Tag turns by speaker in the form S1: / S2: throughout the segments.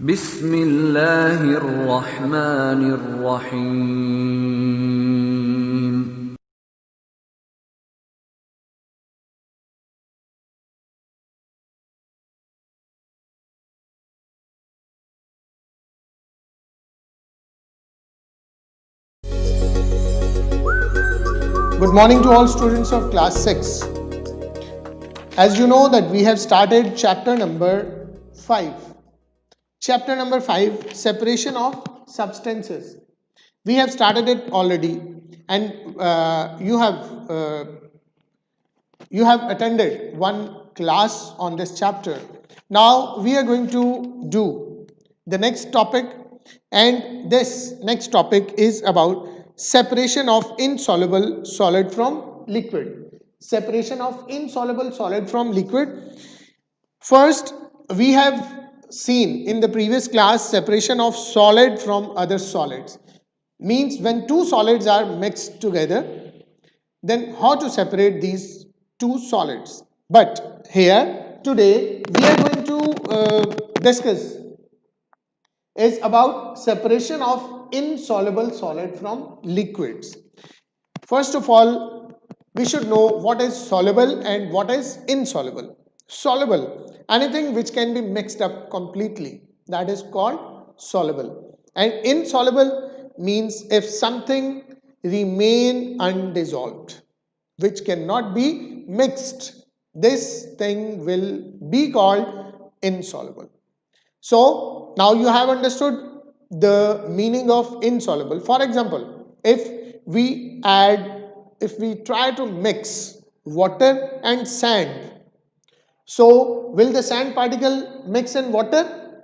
S1: بسم الله الرحمن الرحيم.
S2: Good morning to all students of class 6. As you know that we have started chapter number 5. Chapter number 5, separation of substances. We have started it already, and you have attended one class on this chapter. Now we are going to do the next topic, and this next topic is about separation of insoluble solid from liquid. Separation of insoluble solid from liquid. First, we have seen in the previous class separation of solid from other solids. Means when two solids are mixed together, then how to separate these two solids. But here today we are going to discuss is about separation of insoluble solid from liquids. First of all, we should know what is soluble and what is insoluble. Soluble, anything which can be mixed up completely, that is called soluble. And insoluble means if something remain undissolved, which cannot be mixed, this thing will be called insoluble. So now you have understood the meaning of insoluble. For example, if we try to mix water and sand, so will the sand particle mix in water?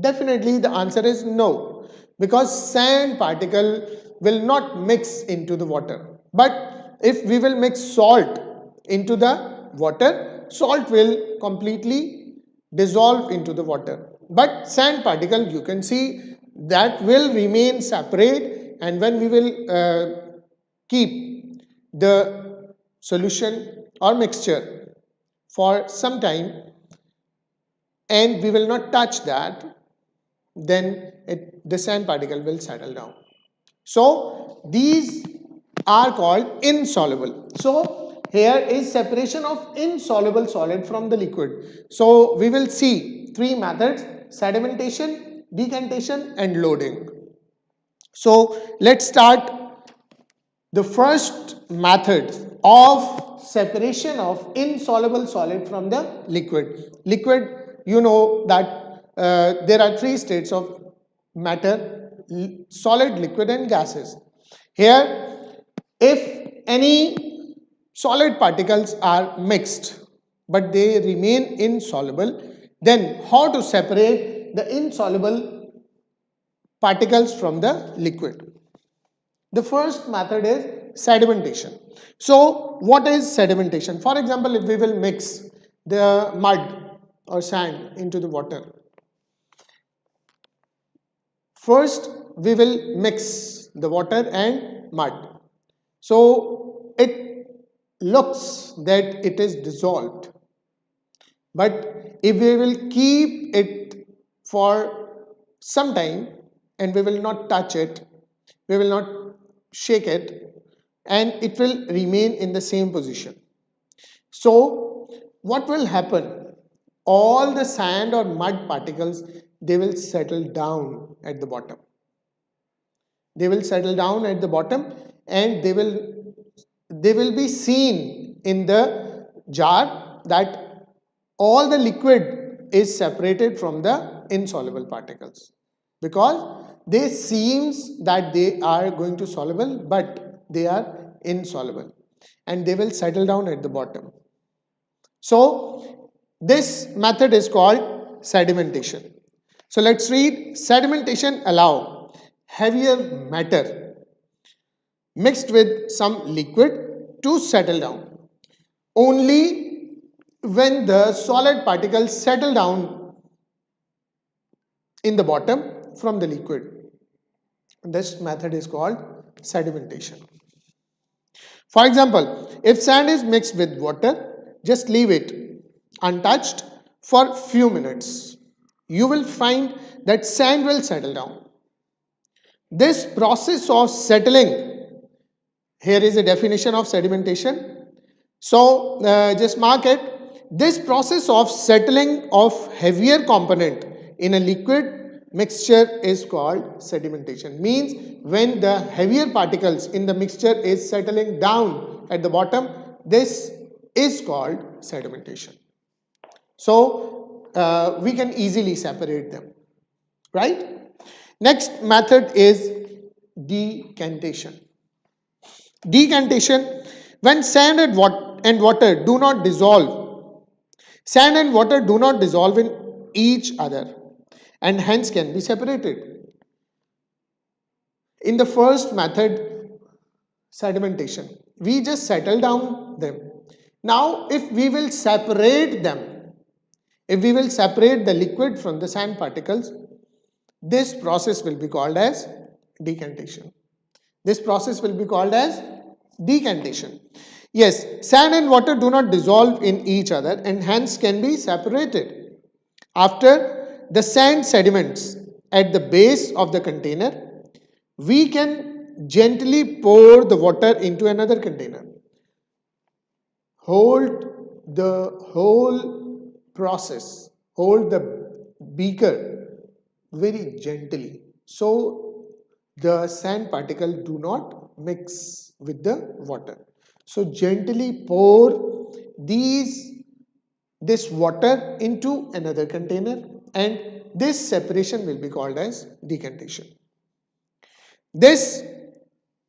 S2: Definitely the answer is no, because sand particle will not mix into the water. But if we will mix salt into the water, salt will completely dissolve into the water. But sand particle, you can see, that will remain separate, and when we will keep the solution or mixture for some time and we will not touch that, then the sand particle will settle down. So these are called insoluble. So here is separation of insoluble solid from the liquid. So we will see three methods: sedimentation, decantation and loading. So let's start the first method of separation of insoluble solid from the liquid. Liquid, you know that there are three states of matter: solid, liquid and gases. Here, if any solid particles are mixed but they remain insoluble, then how to separate the insoluble particles from the liquid? The first method is sedimentation. So what is sedimentation? For example, if we will mix the mud or sand into the water, first we will mix the water and mud. So it looks that it is dissolved. But if we will keep it for some time and we will not touch it, we will not shake it, and it will remain in the same position. So what will happen? All the sand or mud particles, they will settle down at the bottom. They will settle down at the bottom, and they will be seen in the jar that all the liquid is separated from the insoluble particles, because they seems that they are going to soluble but they are insoluble, and they will settle down at the bottom. So this method is called sedimentation. So let's read. Sedimentation allow heavier matter mixed with some liquid to settle down. Only when the solid particles settle down in the bottom from the liquid. This method is called sedimentation. For example, if sand is mixed with water, just leave it untouched for few minutes. you will find that sand will settle down. This process of settling, here is a definition of sedimentation. So just mark it. This process of settling of heavier component in a liquid mixture is called sedimentation. Means when the heavier particles in the mixture is settling down at the bottom, this is called sedimentation. So we can easily separate them, right? Next method is decantation. Decantation, when sand and water do not dissolve, sand and water do not dissolve in each other and hence can be separated. In the first method, sedimentation, we just settle down them. Now if we will separate them, if we will separate the liquid from the sand particles, this process will be called as decantation. This process will be called as decantation. Yes, sand and water do not dissolve in each other and hence can be separated. After the sand sediments at the base of the container, we can gently pour the water into another container. Hold the whole process, hold the beaker very gently so the sand particle do not mix with the water. So gently pour this water into another container and this separation will be called as decantation. This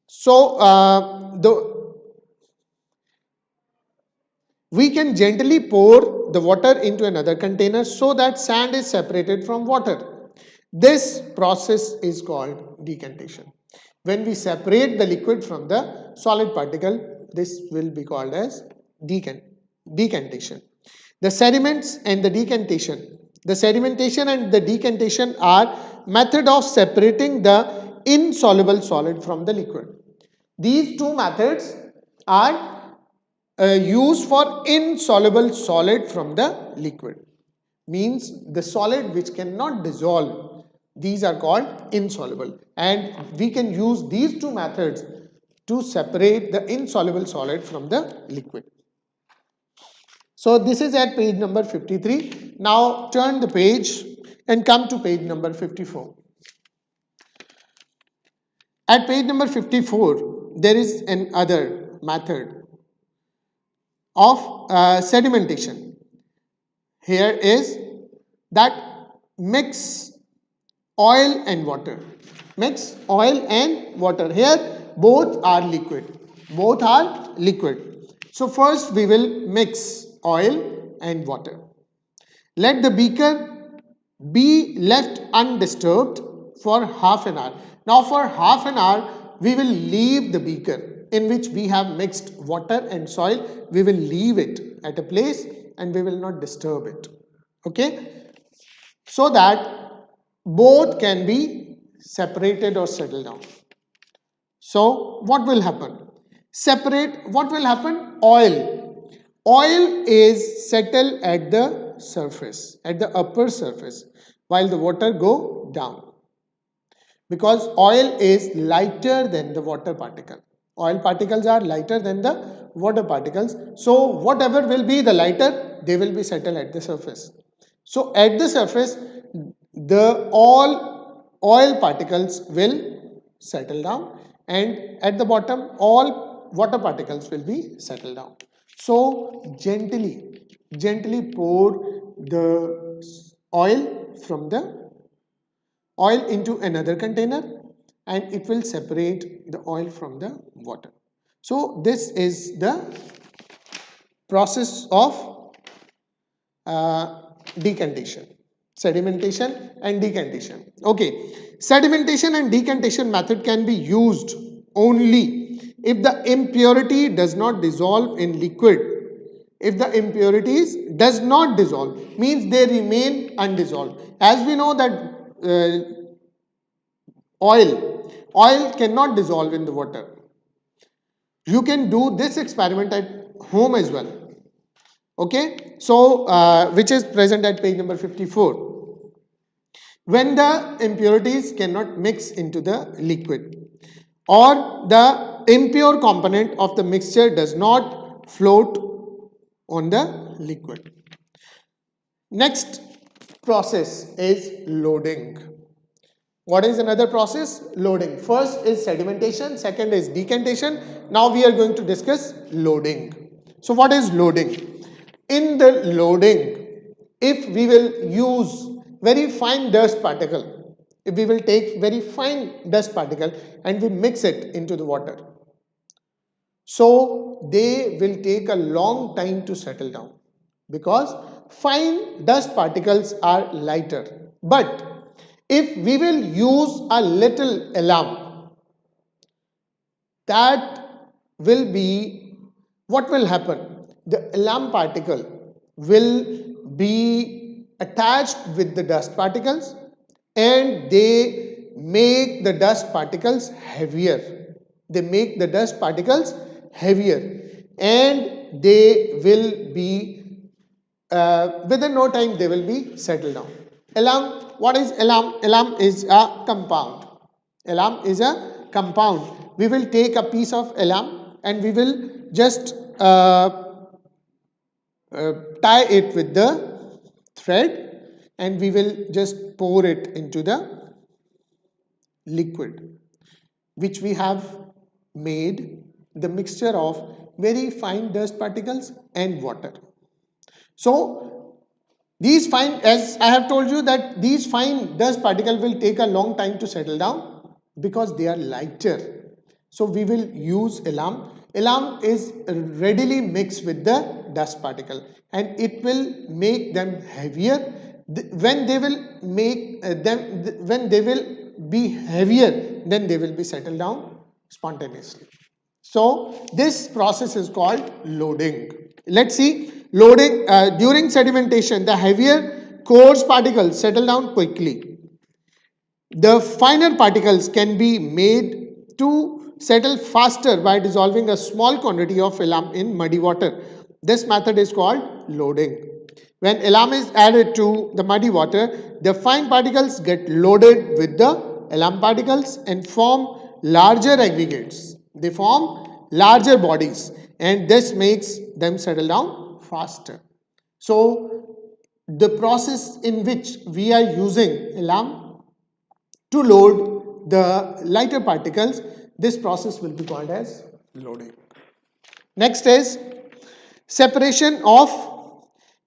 S2: so we can gently pour the water into another container so that sand is separated from water. This process is called decantation. When we separate the liquid from the solid particle, this will be called as decantation. The sediments and the decantation. The sedimentation and the decantation are method of separating the insoluble solid from the liquid. These two methods are used for insoluble solid from the liquid. Means the solid which cannot dissolve, these are called insoluble, and we can use these two methods to separate the insoluble solid from the liquid. So this is at page number 53. Now turn the page and come to page number 54. At page number 54, there is another method of sedimentation. Here is that mix oil and water. Mix oil and water. Here both are liquid. Both are liquid. So first we will mix oil and water. Let the beaker be left undisturbed for half an hour. Now for half an hour we will leave the beaker in which we have mixed water and soil. We will leave it at a place and we will not disturb it. Okay? So that both can be separated or settled down. So what will happen? Separate, what will happen? Oil is settled at the surface, at the upper surface, while the water go down. Because oil is lighter than the water particle. Oil particles are lighter than the water particles. So whatever will be the lighter, they will be settled at the surface. So at the surface, the all oil particles will settle down, and at the bottom all water particles will be settled down. So gently pour the oil from the oil into another container and it will separate the oil from the water. So this is the process of decantation, sedimentation and decantation. Okay, sedimentation and decantation method can be used only if the impurity does not dissolve in liquid. If the impurities does not dissolve, means they remain undissolved. As we know that oil cannot dissolve in the water. You can do this experiment at home as well. Okay, so which is present at page number 54. when the impurities cannot mix into the liquid or the impure component of the mixture does not float on the liquid. Next process is loading. What is another process? Loading. First is sedimentation, second is decantation. Now we are going to discuss loading. So what is loading? In the loading, if we will use very fine dust particle, if we will take very fine dust particle and we mix it into the water, so they will take a long time to settle down because fine dust particles are lighter. But if we will use a little alum, that will be, what will happen? The alum particle will be attached with the dust particles and they make the dust particles heavier. They make the dust particles heavier and they will be within no time they will be settled down. Alum, what is alum? Alum is a compound. Alum is a compound. We will take a piece of alum and we will just tie it with the thread and we will just pour it into the liquid which we have made the mixture of very fine dust particles and water. So these fine, as I have told you that these fine dust particles will take a long time to settle down because they are lighter. So we will use alum. Alum is readily mixed with the dust particle and it will make them heavier. When they will make when they will be heavier, then they will be settled down spontaneously. So this process is called loading. Let's see. Loading during sedimentation, the heavier coarse particles settle down quickly. The finer particles can be made to settle faster by dissolving a small quantity of alum in muddy water. This method is called loading. When alum is added to the muddy water, the fine particles get loaded with the alum particles and form larger aggregates. They form larger bodies and this makes them settle down faster. So the process in which we are using alum to load the lighter particles, this process will be called as loading. Next is separation of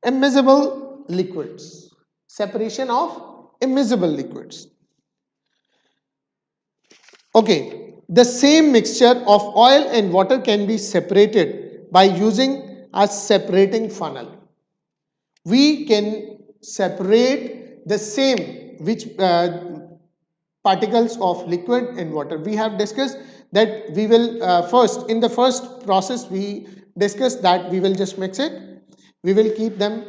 S2: immiscible liquids. Separation of immiscible liquids. Okay, the same mixture of oil and water can be separated by using a separating funnel. We can separate the same which particles of liquid and water. We have discussed that we will first, in the first process we discussed that we will just mix it. We will keep them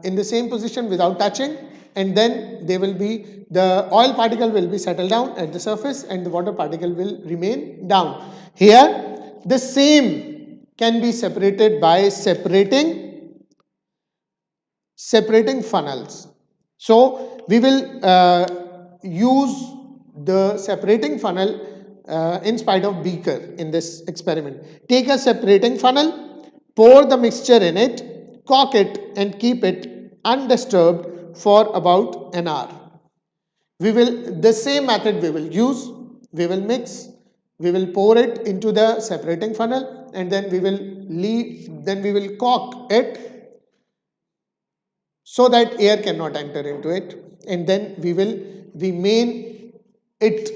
S2: in the same position without touching and then they will be, the oil particle will be settled down at the surface and the water particle will remain down. Here the same can be separated by separating funnels. So we will use the separating funnel in spite of beaker in this experiment. Take a separating funnel, pour the mixture in it, cork it and keep it undisturbed for about an hour. We will, the same method we will use. We will mix, we will pour it into the separating funnel and then we will cork it so that air cannot enter into it and then we will remain it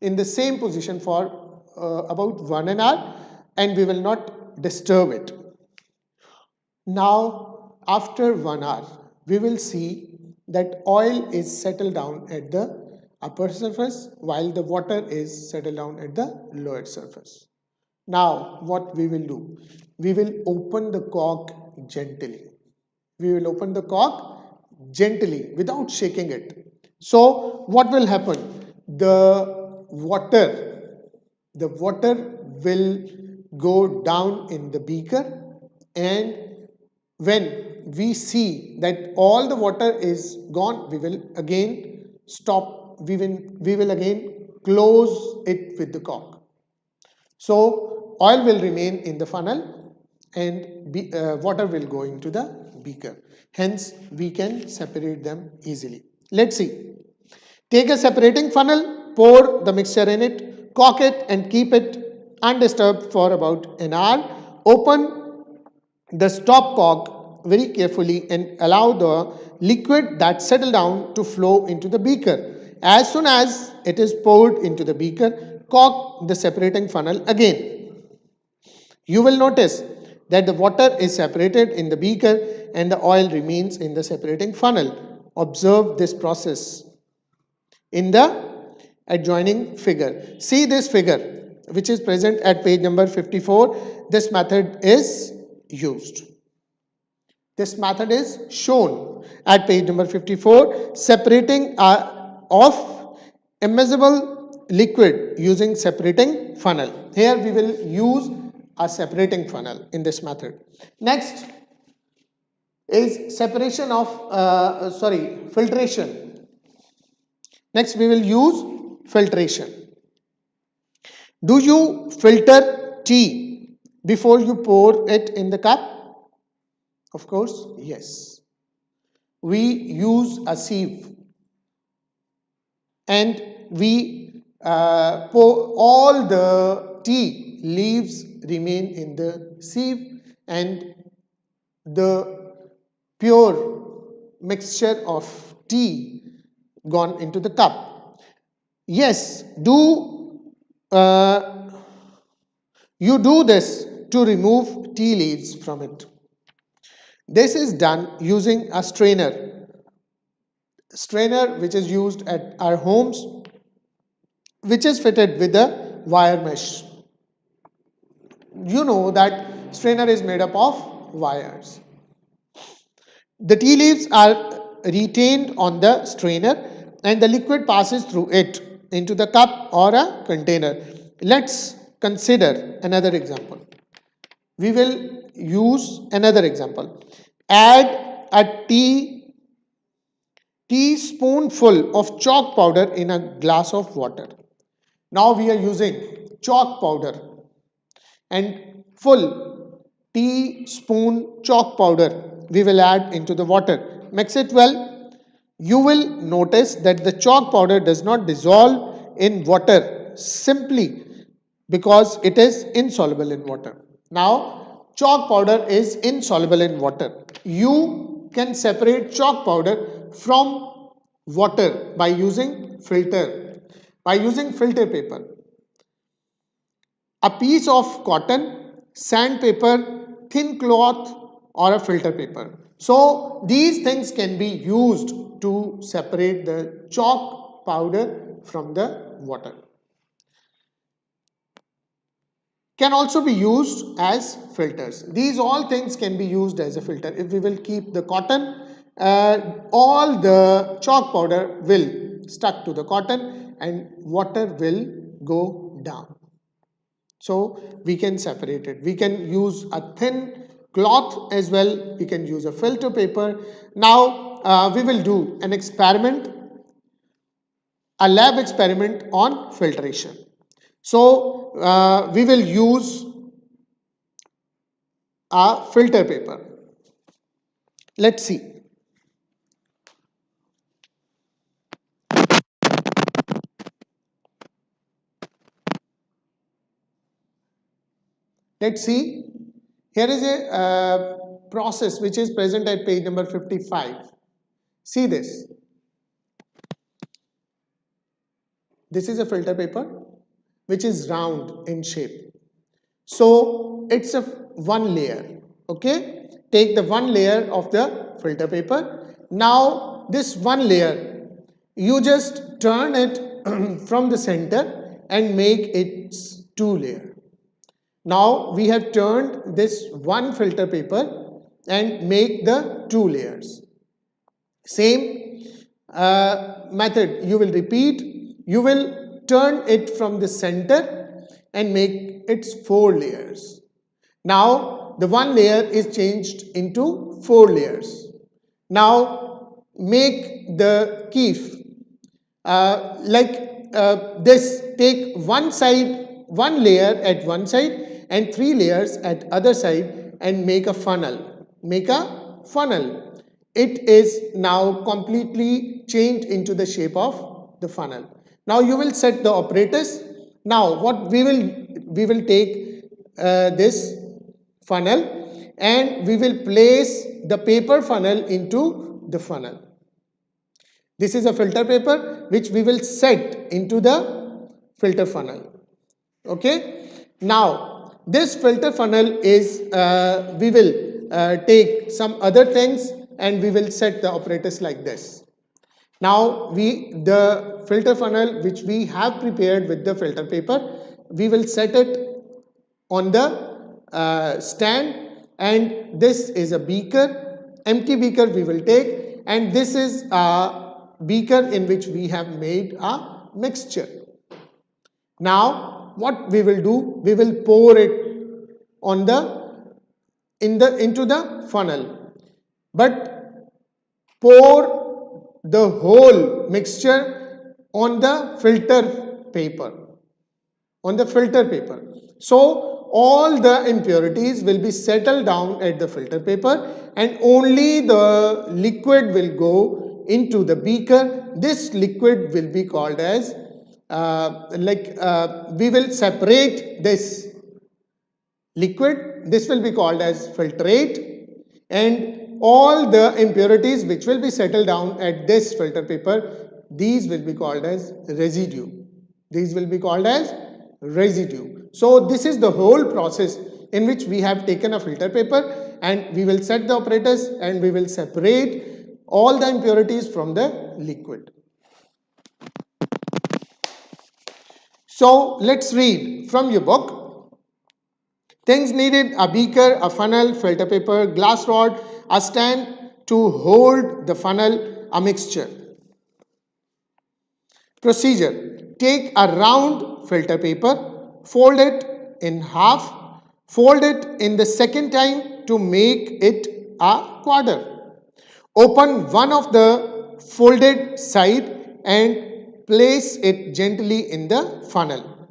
S2: in the same position for about 1 hour and we will not disturb it. Now after 1 hour we will see that oil is settled down at the upper surface while the water is settled down at the lower surface. Now what we will do? We will open the cork gently. We will open the cork gently without shaking it. So what will happen? The water will go down in the beaker and when we see that all the water is gone, we will again stop, we will again close it with the cork. So oil will remain in the funnel and water will go into the beaker. Hence, we can separate them easily. Let's see. Take a separating funnel, pour the mixture in it, cork it and keep it undisturbed for about an hour. Open the stop cork very carefully and allow the liquid that settled down to flow into the beaker. As soon as it is poured into the beaker, cork the separating funnel again. You will notice that the water is separated in the beaker and the oil remains in the separating funnel. Observe this process in the adjoining figure. See this figure which is present at page number 54. This method is used. This method is shown at page number 54, separating of immeasurable liquid using separating funnel. Here we will use a separating funnel in this method. Next is separation of filtration. Next we will use filtration. Do you filter tea before you pour it in the cup? Of course, yes. We use a sieve and we pour all the tea leaves remain in the sieve and the pure mixture of tea gone into the cup. Yes, you do this to remove tea leaves from it. This is done using a strainer which is used at our homes, which is fitted with a wire mesh. You know that strainer is made up of wires. The tea leaves are retained on the strainer and the liquid passes through it into the cup or a container. Let's consider another example. We will use another example. Add a teaspoonful of chalk powder in a glass of water. Now we are using chalk powder and full teaspoon chalk powder we will add into the water. Mix it well. You will notice that the chalk powder does not dissolve in water simply because it is insoluble in water. Now, chalk powder is insoluble in water. You can separate chalk powder from water by using filter paper. A piece of cotton, sandpaper, thin cloth or a filter paper. So these things can be used to separate the chalk powder from the water. Can also be used as filters. These all things can be used as a filter. If we will keep the cotton, all the chalk powder will stuck to the cotton and water will go down. So we can separate it. We can use a thin cloth as well. We can use a filter paper. Now we will do an experiment, a lab experiment on filtration. So we will use a filter paper. Let's see. Let's see. Here is a process which is present at page number 55. See this. This is a filter paper which is round in shape. So it's a one layer. Okay. Take the one layer of the filter paper. Now this one layer, you just turn it from the center and make it two layer. Now we have turned this one filter paper and make the two layers. Same method you will repeat. You will turn it from the center and make its four layers. Now the one layer is changed into 4 layers. Now make the keef this. Take one layer at one side and 3 layers at other side and make a funnel. Make a funnel. It is now completely changed into the shape of the funnel. Now you will set the operators. Now what we will take this funnel and we will place the paper funnel into the funnel. This is a filter paper which we will set into the filter funnel. Okay. Now this filter funnel is we will take some other things and we will set the operators like this. Now the filter funnel which we have prepared with the filter paper, we will set it on the stand, and this is a beaker, empty beaker we will take, and this is a beaker in which we have made a mixture. Now what we will do, we will pour it on into the funnel, but pour the whole mixture on the filter paper, so all the impurities will be settled down at the filter paper and only the liquid will go into the beaker. This liquid will be called as we will separate this liquid. This will be called as filtrate, and all the impurities which will be settled down at this filter paper, these will be called as residue. So this is the whole process in which we have taken a filter paper and we will set the operators and we will separate all the impurities from the liquid. So let's read from your book. Things needed: a beaker, a funnel, filter paper, glass rod, a stand to hold the funnel, a mixture. Procedure: take a round filter paper, fold it in half, fold it in the second time to make it a quarter. Open one of the folded side and place it gently in the funnel.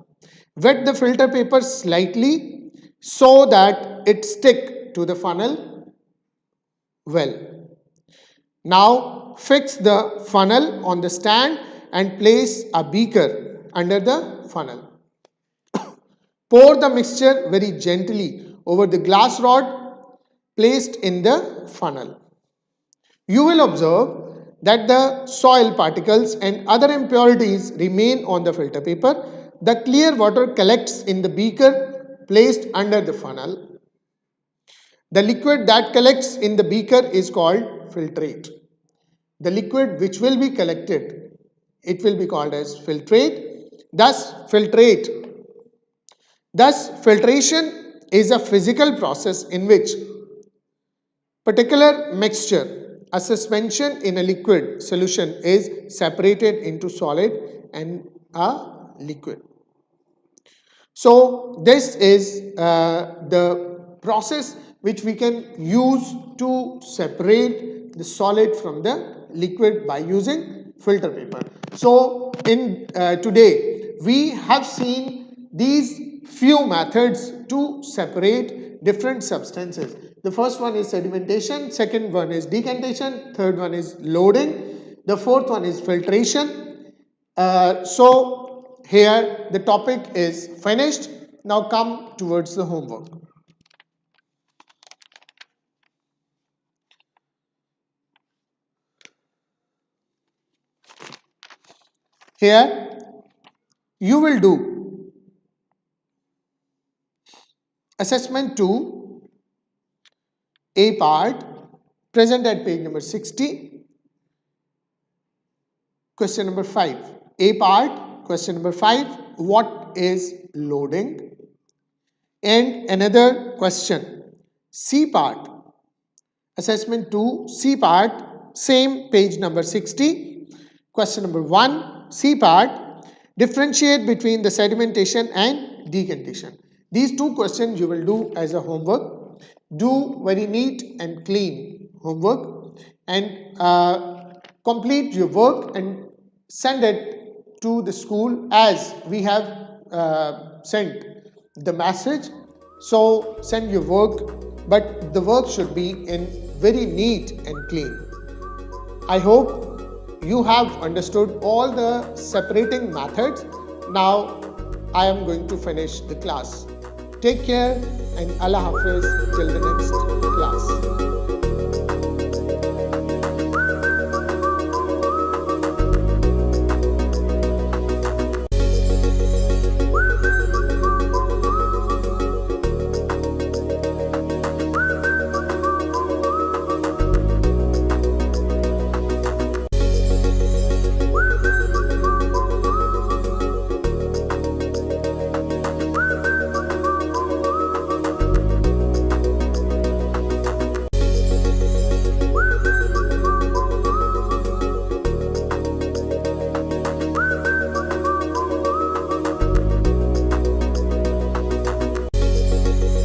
S2: Wet the filter paper slightly so that it stick to the funnel well. Now fix the funnel on the stand and place a beaker under the funnel. Pour the mixture very gently over the glass rod placed in the funnel. You will observe that the soil particles and other impurities remain on the filter paper. The clear water collects in the beaker placed under the funnel. The liquid that collects in the beaker is called filtrate. The liquid which will be collected, it will be called as filtrate. Thus filtration is a physical process in which particular mixture, a suspension in a liquid solution, is separated into solid and a liquid. So this is the process which we can use to separate the solid from the liquid by using filter paper. So in today we have seen these few methods to separate different substances. The first one is sedimentation, second one is decantation, third one is loading, the fourth one is filtration. So here the topic is finished. Now come towards the homework. Here you will do assessment 2, A part, present at page number 60. Question number 5. A part, question number 5, what is loading? And another question, C part, assessment 2, C part, same page number 60. Question number 1, C part, differentiate between the sedimentation and decantation. These two questions you will do as a homework. do very neat and clean homework and complete your work and send it to the school as we have sent the message. So send your work, but the work should be in very neat and clean. I hope you have understood all the separating methods. Now I am going to finish the class. Take care and Allah Hafiz till the next class.